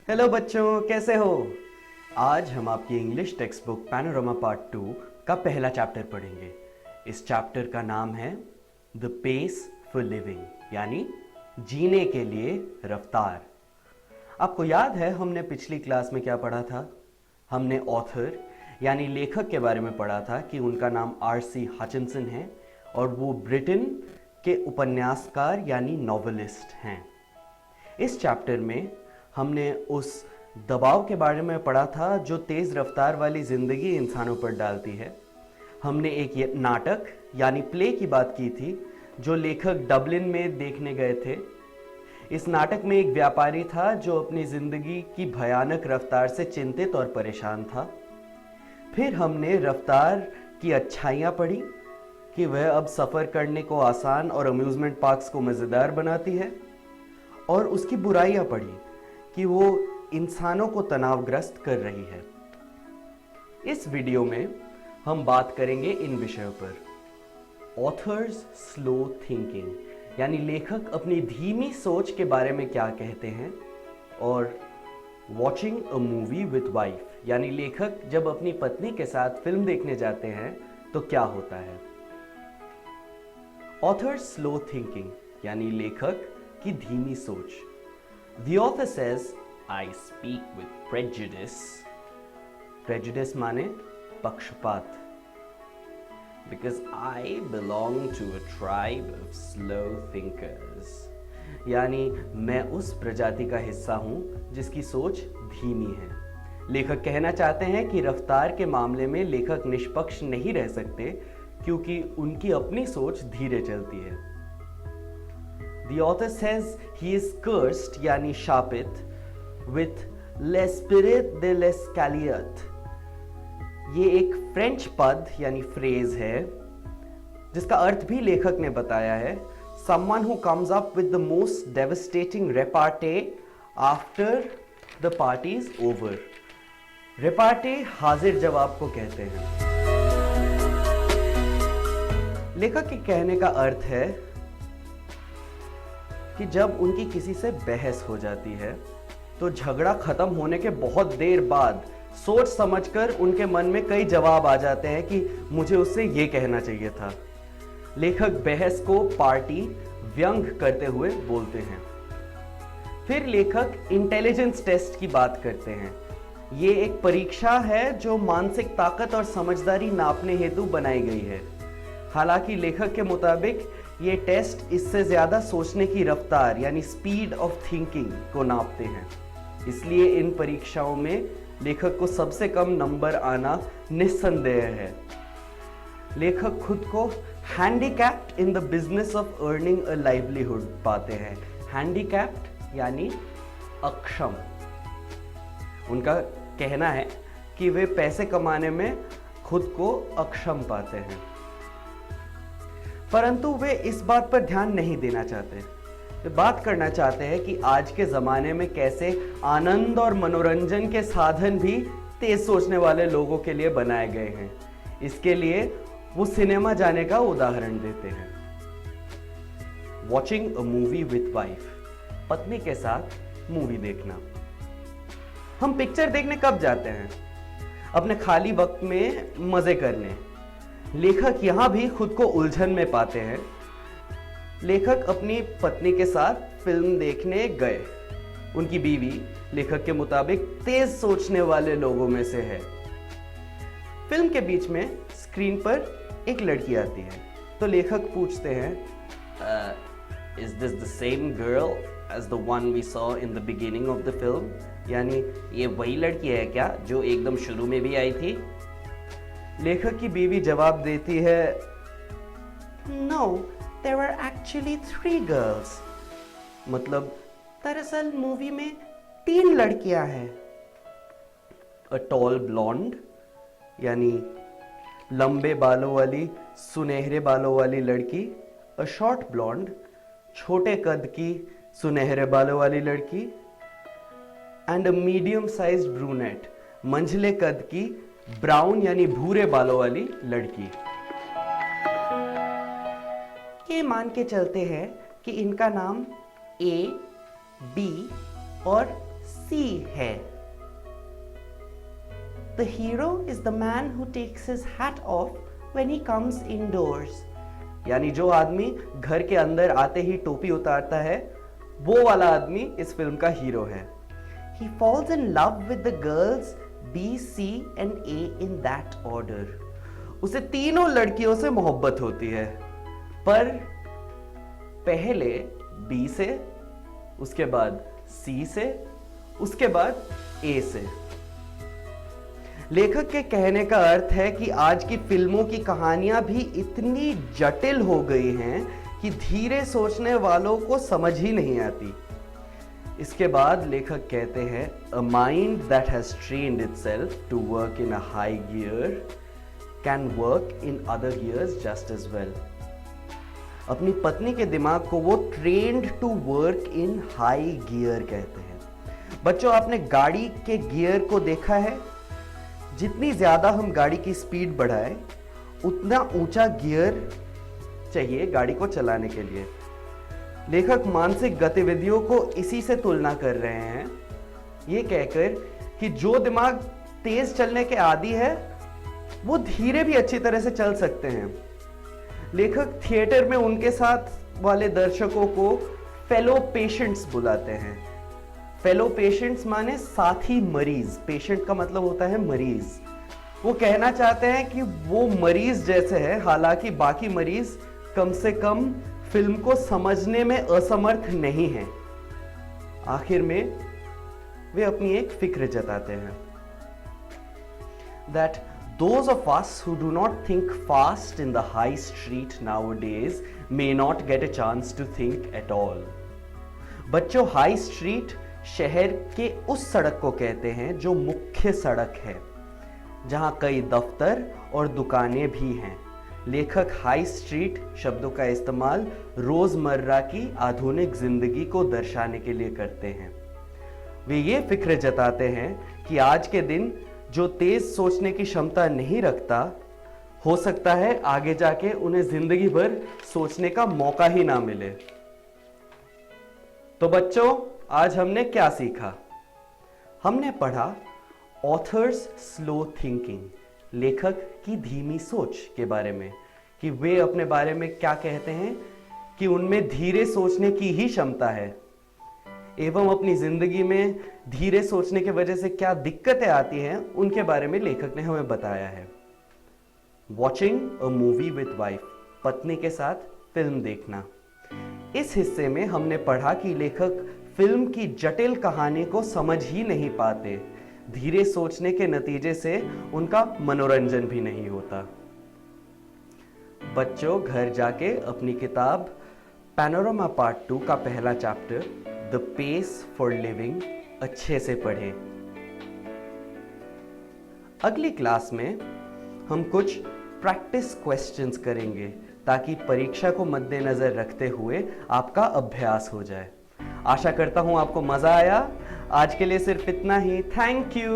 Hello बच्चों, कैसे हो? आज हम आपकी English text book panorama part 2 का पहला चैप्टर पढ़ेंगे। इस चैप्टर का नाम है द पेस फॉर लिविंग, यानी जीने के लिए रफ्तार। आपको याद है हमने पिछली क्लास में क्या पढ़ा था? हमने ऑथर यानी लेखक के बारे में पढ़ा था कि उनका नाम आर.सी. हचिंसन है और वो ब्रिटेन के उपन्यासकार यानी नॉवेलिस्ट हैं। इस चैप्टर में हमने उस दबाव के बारे में पढ़ा था जो तेज़ रफ्तार वाली ज़िंदगी इंसानों पर डालती है। हमने एक नाटक यानी प्ले की बात की थी जो लेखक डबलिन में देखने गए थे। इस नाटक में एक व्यापारी था जो अपनी ज़िंदगी की भयानक रफ्तार से चिंतित और परेशान था। फिर हमने रफ्तार की अच्छाइयाँ पढ़ी कि वह अब सफ़र करने को आसान और अम्यूज़मेंट पार्क्स को मज़ेदार बनाती है, और उसकी बुराइयाँ पढ़ी कि वो इंसानों को तनावग्रस्त कर रही है। इस वीडियो में हम बात करेंगे इन विषयों पर: ऑथर्स स्लो थिंकिंग, यानी लेखक अपनी धीमी सोच के बारे में क्या कहते हैं, और watching a movie with wife, यानी लेखक जब अपनी पत्नी के साथ फिल्म देखने जाते हैं तो क्या होता है। ऑथर्स स्लो थिंकिंग, यानी लेखक की धीमी सोच। The author says, I speak with prejudice. Prejudice माने पक्षपात. Because I belong to a tribe of slow thinkers. यानी मैं उस प्रजाति का हिस्सा हूँ जिसकी सोच धीमी है। लेखक कहना चाहते हैं कि रफ्तार के मामले में लेखक निष्पक्ष नहीं रह सकते क्योंकि उनकी अपनी सोच धीरे चलती है। The author says he is cursed यानी शापित with l'esprit de l'escalier। ये एक फ्रेंच पद यानी फ्रेज है जिसका अर्थ भी लेखक ने बताया है: someone who comes up with the most devastating repartee after the party is over। repartee हाजिर जवाब को कहते हैं। लेखक के कहने का अर्थ है कि जब उनकी किसी से बहस हो जाती है तो झगड़ा खत्म होने के बहुत देर बाद सोच समझकर उनके मन में कई जवाब आ जाते हैं कि मुझे उससे ये कहना चाहिए था। लेखक बहस को पार्टी व्यंग करते हुए बोलते हैं। फिर लेखक इंटेलिजेंस टेस्ट की बात करते हैं। ये एक परीक्षा है जो मानसिक ताकत और समझदारी नापने हेतु बनाई गई है। हालांकि लेखक के मुताबिक ये टेस्ट इससे ज़्यादा सोचने की रफ्तार यानी स्पीड ऑफ थिंकिंग को नापते हैं। इसलिए इन परीक्षाओं में लेखक को सबसे कम नंबर आना निस्संदेह है। लेखक खुद को handicapped in the business of earning a livelihood पाते हैं। हैंडीकैप्ड यानी अक्षम। उनका कहना है कि वे पैसे कमाने में खुद को अक्षम पाते हैं, परंतु वे इस बात पर ध्यान नहीं देना चाहते। वे बात करना चाहते हैं कि आज के ज़माने में कैसे आनंद और मनोरंजन के साधन भी तेज सोचने वाले लोगों के लिए बनाए गए हैं। इसके लिए वो सिनेमा जाने का उदाहरण देते हैं। Watching a movie with wife, पत्नी के साथ मूवी देखना। हम पिक्चर देखने कब जाते हैं? अपने खाली वक्त में मज़े करने। लेखक यहाँ भी खुद को उलझन में पाते हैं। लेखक अपनी पत्नी के साथ फिल्म देखने गए। उनकी बीवी लेखक के मुताबिक तेज सोचने वाले लोगों में से है। फिल्म के बीच में स्क्रीन पर एक लड़की आती है तो लेखक पूछते हैं, is this the same girl as the one we saw in the beginning of the film, यानी ये वही लड़की है क्या जो एकदम शुरू में भी आई थी? लेखक की बीवी जवाब देती है, no there were actually 3 girls. मतलब दरअसल मूवी में 3 लड़कियां हैं। अ टॉल ब्लॉन्ड यानी लंबे बालों वाली सुनहरे बालों वाली लड़की। अ शॉर्ट ब्लॉन्ड छोटे कद की सुनहरे बालों वाली लड़की। And a medium sized brunette मंझले कद की ब्राउन यानी भूरे बालों वाली लड़की। ये मान के चलते हैं कि इनका नाम A, B और सी है। The hero is the man who takes his hat off when he comes indoors. यानी जो आदमी घर के अंदर आते ही टोपी उतारता है, वो वाला आदमी इस फिल्म का हीरो है। He falls in love with the girls B, C and A in that order. उसे तीनों लड़कियों से मोहब्बत होती है, पर पहले B से, उसके बाद C से, उसके बाद A से। लेखक के कहने का अर्थ है कि आज की फिल्मों की कहानियां भी इतनी जटिल हो गई हैं कि धीरे सोचने वालों को समझ ही नहीं आती। इसके बाद लेखक कहते हैं, a mind that has trained itself to work in a high gear can work in other gears just as well. अपनी पत्नी के दिमाग को वो trained to work in high gear कहते हैं। बच्चों, आपने गाड़ी के गियर को देखा है? जितनी ज्यादा हम गाड़ी की स्पीड बढ़ाएं, उतना ऊंचा गियर चाहिए गाड़ी को चलाने के लिए। लेखक मानसिक गतिविधियों को इसी से तुलना कर रहे हैं, ये कहकर कि जो दिमाग तेज चलने के आदी है, वो धीरे भी अच्छी तरह से चल सकते हैं। लेखक थिएटर में उनके साथ वाले दर्शकों को फेलो पेशेंट्स बुलाते हैं। फेलो पेशेंट्स माने साथी मरीज। पेशेंट का मतलब होता है मरीज। वो कहना चाहते हैं कि वो मरीज जैसे है, हालांकि बाकी मरीज कम से कम फिल्म को समझने में असमर्थ नहीं हैं। आखिर में वे अपनी एक फिक्र जताते हैं, that those of us who do not think fast in the high street nowadays may not get a chance to think at all. बच्चों, हाई स्ट्रीट शहर के उस सड़क को कहते हैं जो मुख्य सड़क है, जहां कई दफ्तर और दुकानें भी हैं। लेखक हाई स्ट्रीट शब्दों का इस्तेमाल रोजमर्रा की आधुनिक जिंदगी को दर्शाने के लिए करते हैं। वे ये फिक्र जताते हैं कि आज के दिन जो तेज सोचने की क्षमता नहीं रखता, हो सकता है आगे जाके उन्हें जिंदगी भर सोचने का मौका ही ना मिले। तो बच्चों, आज हमने क्या सीखा? हमने पढ़ा ऑथर्स स्लो थिंकिंग, लेखक की धीमी सोच के बारे में, कि वे अपने बारे में क्या कहते हैं कि उनमें धीरे सोचने की ही क्षमता है, एवं अपनी जिंदगी में धीरे सोचने की वजह से क्या दिक्कतें आती हैं उनके बारे में लेखक ने हमें बताया है। Watching a movie with wife, पत्नी के साथ फिल्म देखना। इस हिस्से में हमने पढ़ा कि लेखक फिल्म की जटिल कहानी को समझ ही नहीं पाते, धीरे सोचने के नतीजे से उनका मनोरंजन भी नहीं होता। बच्चों, घर जाके अपनी किताब पैनोरामा पार्ट 2 का पहला chapter the pace for living अच्छे से पढ़ें। अगली क्लास में हम कुछ प्रैक्टिस क्वेश्चंस करेंगे ताकि परीक्षा को मद्देनजर रखते हुए आपका अभ्यास हो जाए। आशा करता हूं आपको मजा आया। आज के लिए सिर्फ इतना ही। Thank you.